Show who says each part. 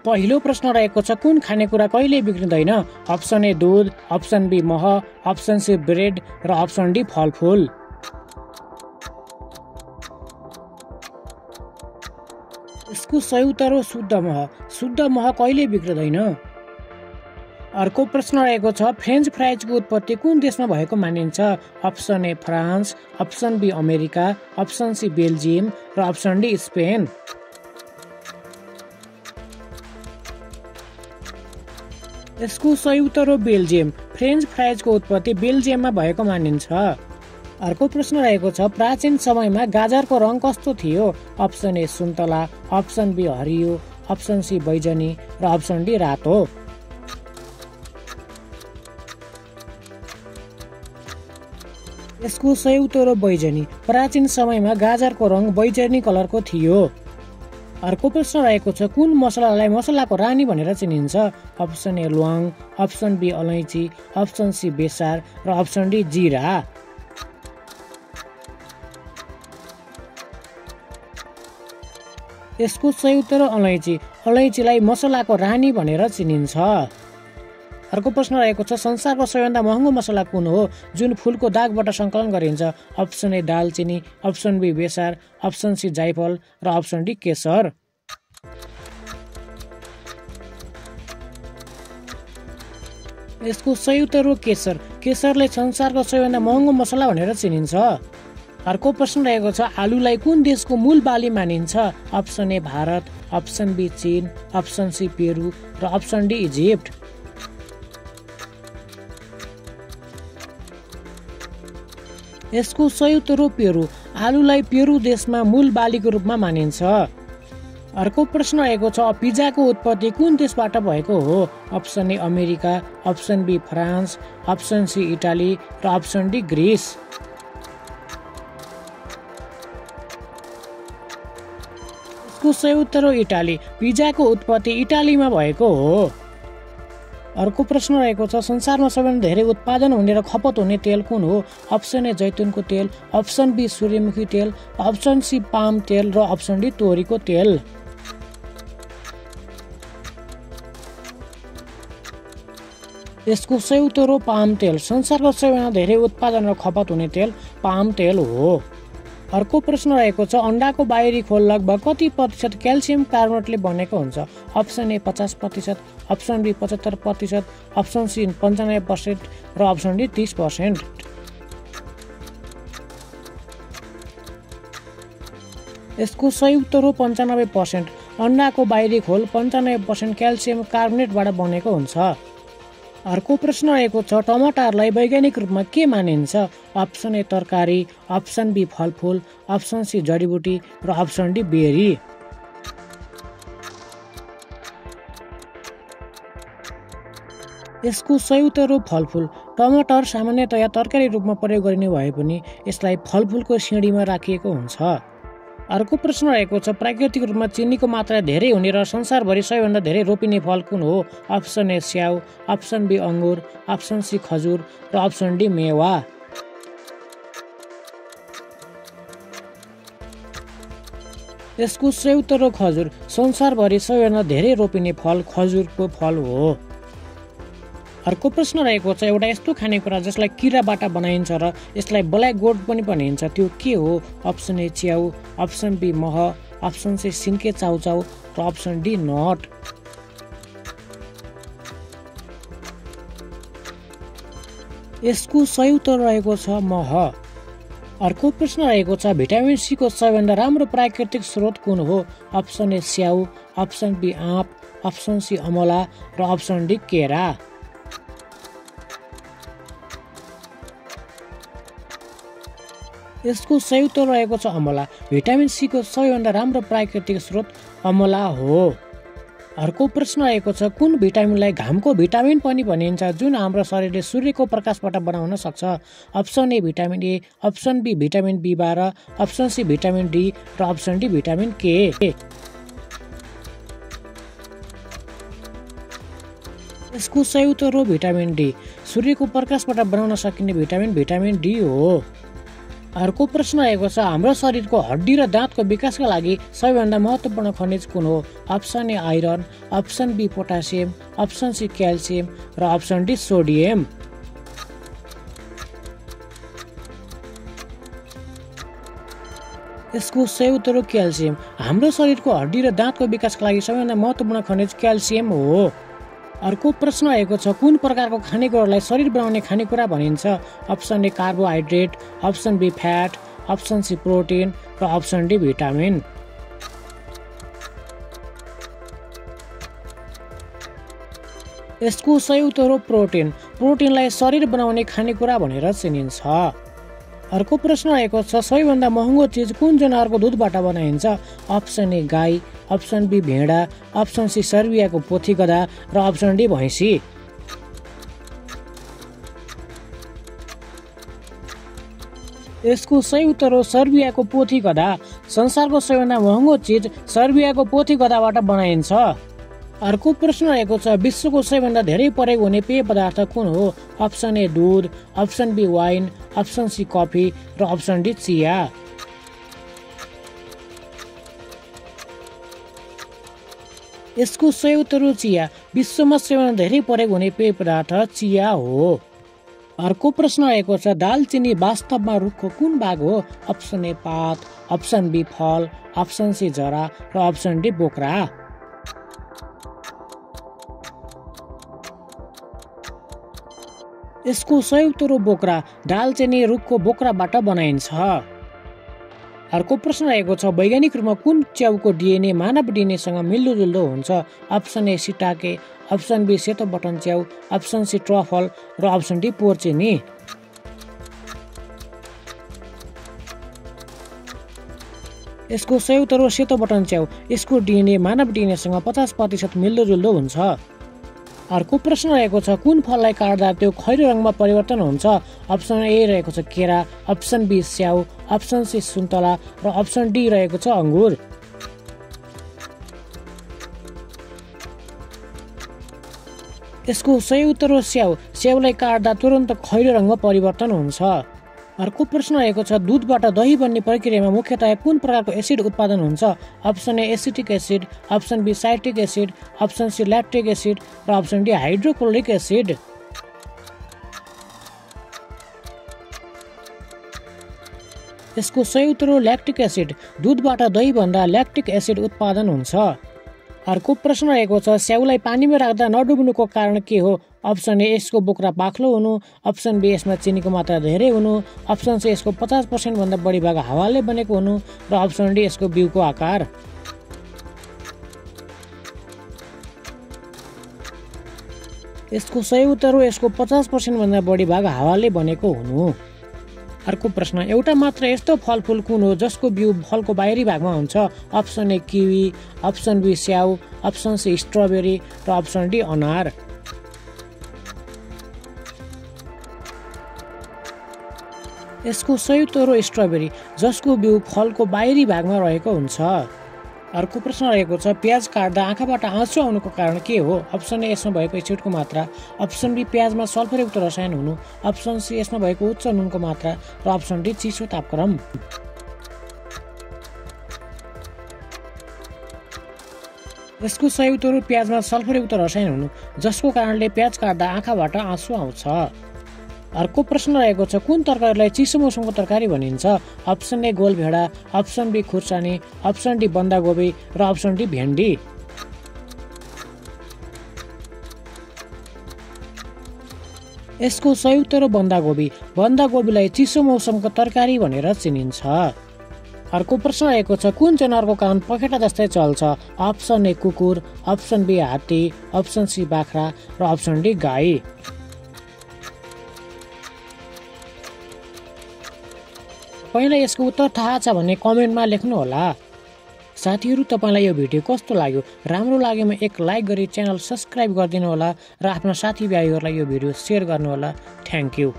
Speaker 1: पहिलो प्रश्न रहेको छ कुन खानेकुरा कहिले बिग्रिँदैन? अप्सन ए दूध, अप्सन बी मह, अप्सन सी ब्रेड र अप्सन डी फलफुल। यसको सही उत्तर हो शुद्ध मह। शुद्ध मह कहिले बिग्रिँदैन। अर्को प्रश्न रहेको छ फ्रेन्च फ्राइजको उत्पत्ति कुन देशमा भएको मानिन्छ? Option A France, option B America, option C Belgium र अप्सन डी स्पेन। यसको सही उत्तर हो बेल्जियम। फ्रेन्च फ्राइजको उत्पत्ति बेल्जियममा भएको मानिन्छ। अर्को प्रश्न रहेको छ प्राचीन समयमा गाजरको रङ कस्तो थियो? अप्सन ए सुन्तला, अप्सन बी हरियो, अप्सन सी बैजनी र अप्सन डी रातो। यसको सही उत्तर हो बैजनी। प्राचीन समयमा गाजरको रङ बैजनी कलरको थियो। अर्को प्रश्न रहेको छ कुन मसलालाई मसलाको रानी भनेर चिनिन्छ? अप्सन ए ल्वाङ, अप्सन बी अलैँची, अप्सन सी बेसार र अप्सन डी जिरा। यसको सही उत्तर अलैँची। अलैँचीलाई मसलाको रानी भनेर चिनिन्छ। अर्को प्रश्न रहेको छ संसारको सबैभन्दा महँगो मसला कुन हो जुन फुलको दागबाट सङ्कलन गरिन्छ? अप्सन ए दालचिनी, अप्सन बी बेसार, अप्सन सी जाइफल र अप्सन डी केसर। यसको सही उत्तर हो केसर। केसरले संसारको सबैभन्दा महँगो मसला भनेर चिनिन्छ। अर्को प्रश्न रहेको छ आलुलाई कुन देशको मूल बाली मानिन्छ? Option A Bharat, option B चीन, अप्सन सी पेरु र अप्सन डी इजिप्ट। यसको सही उत्तर हो पेरु। आलुलाई पेरु देशमा मूल बालीको रूपमा मानिन्छ। अर्को प्रश्न रहेको छ पिज्जाको उत्पत्ति कुन देशबाट भएको हो? Option A America, option B France, option C Italy र अप्सन डी ग्रिस। यसको सही उत्तर हो इटाली। पिज्जाको उत्पत्ति इटालीमा भएको हो। अर्को प्रश्न रहेको छ संसारमा सबैभन्दा धेरै उत्पादन हुने र खपत हुने तेल कुन हो? अप्सन ए जैतुनको तेल, अप्सन बी सूर्यमुखी तेल, अप्सन सी पाम तेल र अप्सन डी तोरीको तेल। यसको सही उत्तर हो पाम तेल। संसारको सबैभन्दा धेरै उत्पादन र खपत हुने तेल पाम तेल हो। अर्को प्रश्न रहेको छ अन्डाको बाहिरी खोल लगभग कति प्रतिशत क्याल्सियम कार्बोनेटले बनेको हुन्छ? Option A 50%, option B 75%, option C 95% र अप्सन डी 30%। यसको सही उत्तर हो 95%। अन्डाको बाहिरी खोल 95% क्याल्सियम कार्बोनेटबाट बनेको हुन्छ। अर्को प्रश्न रहेको छ टमाटरलाई वैज्ञानिक रूपमा के मानिन्छ? अप्सन ए तरकारी, अप्सन बी फलफुल, अप्सन सी जडीबुटी र अप्सन डी बेरी। यसको सही उत्तर हो फलफुल। टमाटर सामान्यतया तरकारी रूपमा प्रयोग गरिने भए पनि यसलाई फलफुलको श्रेणीमा राखिएको हुन्छ। अर्को प्रश्न रहेको छ प्राकृतिक रूपमा चिनीको मात्रा धेरै हुने र संसारभरि सबैभन्दा धेरै रोपिने फल कुन हो? अप्सन ए स्याउ, अप्सन बी अङ्गुर, अप्सन सी खजुर र अप्सन डी मेवा। यसको सही उत्तर हो खजुर। संसारभरि सबैभन्दा धेरै रोपिने फल खजुरको फल हो। अर्को प्रश्न रहेको छ एउटा यस्तो खानेकुरा जसलाई किराबाट बनाइन्छ र यसलाई ब्ल्याक गोड पनि भनिन्छ त्यो के हो? अप्सन ए च्याउ, अप्सन बी मह, अप्सन सी सिन्के चाउचाउ र अप्सन डी नट। यसको सही उत्तर रहेको छ मह। अर्को प्रश्न रहेको छ भिटामिन सी को सबैभन्दा राम्रो प्राकृतिक स्रोत कुन हो? अप्सन ए स्याउ, अप्सन बी आँप, अप्सन सी अमला र अप्सन डी केरा। यसको सही उत्तर रहेको छ अमला। भिटामिन सी को सबैभन्दा राम्रो प्राकृतिक स्रोत अमला हो। अर्को प्रश्न रहेको छ कुन भिटामिनलाई घामको भिटामिन पनि भनिन्छ जुन हाम्रो शरीरले सूर्यको प्रकाशबाट बनाउन सक्छ? Option A vitamin A, option B vitamin बी12, अप्सन सी भिटामिन डी र अप्सन डी भिटामिन के। यसको सही उत्तर हो भिटामिन डी। सूर्यको प्रकाशबाट बनाउन सकिने भिटामिन डी हो। अर्को प्रश्न रहेको छ हाम्रो शरीरको हड्डी र दाँतको विकासका लागि सबैभन्दा महत्त्वपूर्ण खनिज कुन हो? Option A iron, option B potassium, option C calcium र अप्सन डी सोडियम। यसको सही उत्तर हो क्याल्सियम। हाम्रो शरीरको हड्डी र दाँतको विकासका लागि सबैभन्दा महत्त्वपूर्ण खनिज क्याल्सियम हो। अर्को प्रश्न रहेको छ कुन प्रकारको खानेकुरालाई शरीर बनाउने खानेकुरा भनिन्छ? Option A carbohydrate, option B fat, option C protein र अप्सन डी भिटामिन। यसको सही उत्तर हो प्रोटिन। प्रोटिनलाई शरीर बनाउने खानेकुरा भनेर चिनिन्छ। अर्को प्रश्न रहेको छ सबैभन्दा महँगो चिज कुन जनावरको दुधबाट बनाइन्छ? अप्सन ए गाई, अप्सन बी भेडा, अप्सन सी सर्बियाको पोथी गधा र अप्सन डी भैँसी। यसको सही उत्तर हो सर्बियाको पोथी गधा। संसारको सबैभन्दा महँगो चिज सर्बियाको पोथी गधाबाट बनाइन्छ। अर्को प्रश्न रहेको छ विश्वको सबैभन्दा धेरै प्रयोग हुने पेय पदार्थ कुन हो? अप्सन ए दूध, option B wine, option C coffee र अप्सन डी चिया। यसको सही उत्तर हो चिया। विश्वमा सबैभन्दा धेरै प्रयोग हुने पेय पदार्थ चिया हो। अर्को प्रश्न रहेको छ दालचिनी वास्तवमा रुखको कुन भाग हो? अप्सन ए पात, अप्सन बी फल, अप्सन सी जरा र अप्सन डी बोक्रा। यसको सही उत्तर हो बोक्रा। दालचिनी रुखको बोक्राबाट बनाइन्छ। अर्को प्रश्न रहेको छ वैज्ञानिक रूपमा कुन च्याउको डिएनए मानव डिएनएसँग मिल्दोजुल्दो हुन्छ? अप्सन ए सिटाके, अप्सन बी सेतो बटन च्याउ, अप्सन सी ट्रफल र अप्सन डी पोर्चिनी। यसको सही उत्तर हो सेतो बटन च्याउ। यसको डिएनए मानव डिएनएसँग 50% मिल्दोजुल्दो हुन्छ। अर्को प्रश्न रहेको छ कुन फललाई काट्दा त्यो खैरो रङमा परिवर्तन हुन्छ? अप्सन ए रहेको छ केरा, अप्सन बी स्याउ, अप्सन सी सुन्तला र अप्सन डी रहेको छ अंगुर। यसको सही उत्तर हो स्याउ। स्याउलाई काट्दा तुरन्त खैरो रङमा परिवर्तन हुन्छ। अर्को प्रश्न रहेको छ दूधबाट दही बन्ने प्रक्रियामा मुख्यतया कुन प्रकारको एसिड उत्पादन हुन्छ? Option A acetic acid, option B citric acid, option C lactic acid र अप्सन डी हाइड्रोक्लोरिक एसिड। यसको सही उत्तर हो ल्याक्टिक एसिड। दूधबाट दही भन्दा ल्याक्टिक एसिड उत्पादन हुन्छ। अर्को प्रश्न रहेको छ स्याउलाई पानीमा राख्दा नडुब्नुको कारण के हो? अप्सन ए यसको बोक्रा बाक्लो हुनु, अप्सन बी यसमा चिनीको मात्रा धेरै हुनु, अप्सन सी यसको 50% भन्दा बढी भाग हावाले बनेको हुनु र अप्सन डी यसको बिउको आकार। यसको सही उत्तर हो यसको 50% भन्दा बढी भाग हावाले बनेको हुनु। अर्को प्रश्न एउटा मात्र यस्तो फलफुल कुन हो जसको बिउ फलको बाहिरी भागमा हुन्छ? Option A kiwi, option B स्याउ, अप्सन सी स्ट्रबेरी र अप्सन डी अनार। यसको सही उत्तर हो स्ट्रबेरी जसको बिउ फलको बाहिरी भागमा रहेको हुन्छ। अर्को प्रश्न रहेको छ प्याज काट्दा आँखाबाट आँसु आउनुको कारण के हो? अप्सन ए यसमा भएको एसिडको मात्रा, अप्सन बी प्याजमा सल्फरयुक्त रसायन हुनु, अप्सन सी यसमा भएको उच्च नुनको मात्रा र अप्सन डी चिसो तापक्रम। यसको सही उत्तर हो प्याजमा सल्फरयुक्त रसायन हुनु जसको कारणले प्याज काट्दा आँखाबाट आँसु आउँछ। अर्को प्रश्न रहेको छ कुन तरकारीलाई चिसो मौसमको तरकारी भनिन्छ? अप्सन ए गोलभेडा, अप्सन बी खुर्सानी, अप्सन डी बन्दागोबी र अप्सन डी भेन्डी। यसको सही उत्तर हो बन्दागोबी। बन्दागोबीलाई चिसो मौसमको तरकारी भनेर चिनिन्छ। अर्को प्रश्न रहेको छ कुन जनावरको कान पखेटा जस्तै चल्छ? अप्सन ए कुकुर, अप्सन बी हात्ती, अप्सन सी बाख्रा र अप्सन डी गाई। पहिला यसको उत्तर थाहा छ भने कमेन्टमा लेख्नु होला। साथीहरू तपाईलाई यो भिडियो कस्तो लाग्यो? राम्रो लागेमा एक लाइक गरी च्यानल सब्स्क्राइब गरिदिनु होला र आफ्ना साथीभाइहरूलाई यो भिडियो सेयर गर्नु होला। Thank you.